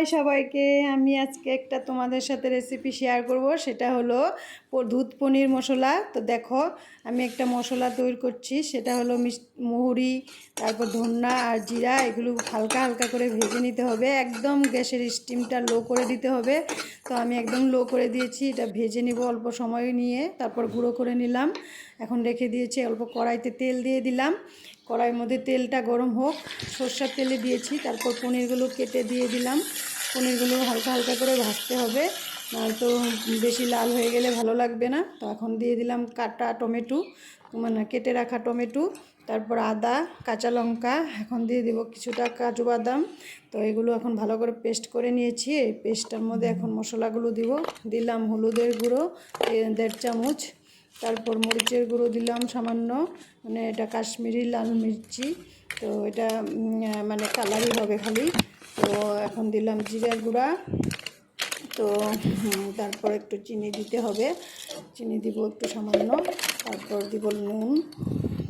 High সবাইকে, আমি আজকে একটা তোমাদের সাথে রেসিপি শেয়ার করব। সেটা হলো দুধ পনির মশলা। তো দেখো, আমি একটা মশলা তৈরি করছি। সেটা হলো মহুরি, তারপর ধন্যা আর জিরা, এগুলো হালকা হালকা করে ভেজে নিতে হবে। একদম গ্যাসের স্টিমটা লো করে দিতে হবে। তো আমি একদম লো করে দিয়েছি। এটা ভেজে নিব অল্প সময় নিয়ে, তারপর গুঁড়ো করে নিলাম। এখন রেখে দিয়েছি। অল্প কড়াইতে তেল দিয়ে দিলাম। কড়াইয়ের মধ্যে তেলটা গরম হোক, সরষের তেলে দিয়েছি। তারপর পনিরগুলো কেটে দিয়ে দিলাম। পনিরগুলো হালকা হালকা করে ভাজতে হবে, তো বেশি লাল হয়ে গেলে ভালো লাগবে না। তো এখন দিয়ে দিলাম কাটা টমেটো, মানে কেটে রাখা টমেটো, তারপর আদা, কাঁচা লঙ্কা। এখন দিয়ে দেবো কিছুটা কাজু বাদাম। তো এগুলো এখন ভালো করে পেস্ট করে নিয়েছি। এই পেস্টটার মধ্যে এখন মশলাগুলো দিলাম হলুদের গুঁড়ো 1.5 চামচ, তারপর মরিচের গুঁড়ো দিলাম সামান্য, মানে এটা কাশ্মীরি লাল মির্চি। তো এটা মানে কালারই হবে খালি। তো এখন দিলাম জিরার গুঁড়া। তো তারপর একটু চিনি দিতে হবে, চিনি দিব একটু সামান্য। তারপর দিব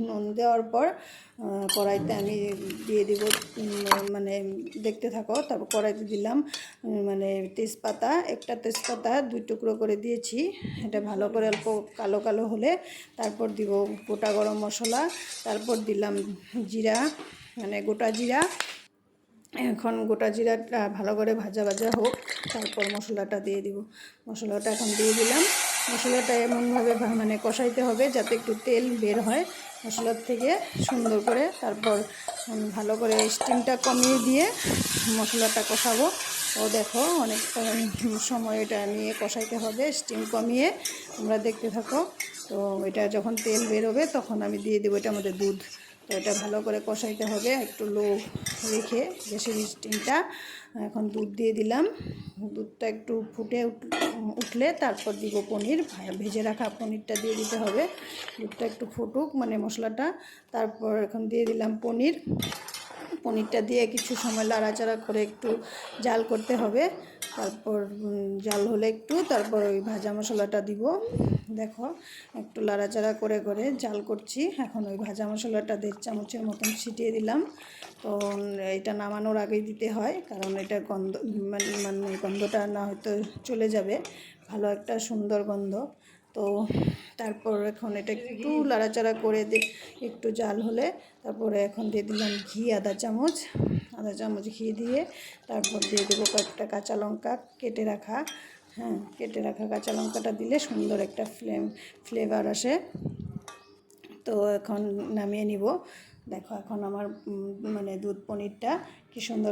নুন দেওয়ার পর কড়াইতে আমি দিয়ে দিব, মানে দেখতে থাকো। তারপর কড়াইতে দিলাম মানে তেজপাতা, একটা তেজপাতা 2 টুকরো করে দিয়েছি। এটা ভালো করে অল্প কালো কালো হলে তারপর দিব গোটা গরম মশলা, তারপর দিলাম জিরা, মানে গোটা জিরা। এখন গোটা জিরাটা ভালো করে ভাজা ভাজা হোক, তারপর মশলাটা দিয়ে দিব। মশলাটা এখন দিয়ে দিলাম। মশলাটা এমনভাবে মানে কষাইতে হবে যাতে একটু তেল বের হয় মশলার থেকে সুন্দর করে। তারপর ভালো করে স্টিমটা কমিয়ে দিয়ে মশলাটা কষাবো। ও দেখো, অনেক সময় এটা নিয়ে কষাইতে হবে, স্টিম কমিয়ে। তোমরা দেখতে থাকো। তো এটা যখন তেল বেরোবে তখন আমি দিয়ে দেবো এটার মধ্যে দুধ। তো এটা ভালো করে কষাইতে হবে একটু লো রেখে, গ্যাসের স্টিমটা। এখন দুধ দিয়ে দিলাম। দুধটা একটু ফুটে উঠলে তারপর দিব পনির, ভেজে রাখা পনিরটা দিয়ে দিতে হবে। দুধটা একটু ফুটুক, মানে মশলাটা। তারপর এখন দিয়ে দিলাম পনিরটা দিয়ে কিছু সময় লাড়াচাড়া করে একটু জাল করতে হবে। তারপর জাল হলে তারপর ওই ভাজা মশলাটা দিব। দেখো, একটু লাড়াচাড়া করে করে জাল করছি। এখন ওই ভাজা মশলাটা 1.5 চামচের মতন ছিটিয়ে দিলাম। তো এটা নামানোর আগেই দিতে হয়, কারণ এটা মানে গন্ধটা না হয়তো চলে যাবে, ভালো একটা সুন্দর গন্ধ। তো তারপর এখন এটা একটু লাড়াচাড়া করে একটু জাল হলে তারপরে এখন দিয়ে দিলাম ঘি আধা চামচ ঘি দিয়ে, তারপর দিয়ে দেবো কয়েকটা কাঁচা লঙ্কা কেটে রাখা। কেটে রাখা কাঁচা লঙ্কাটা দিলে সুন্দর একটা ফ্লেভার আসে। তো এখন নামিয়ে নিব। দেখো, এখন আমার মানে দুধ পনিরটা কি সুন্দর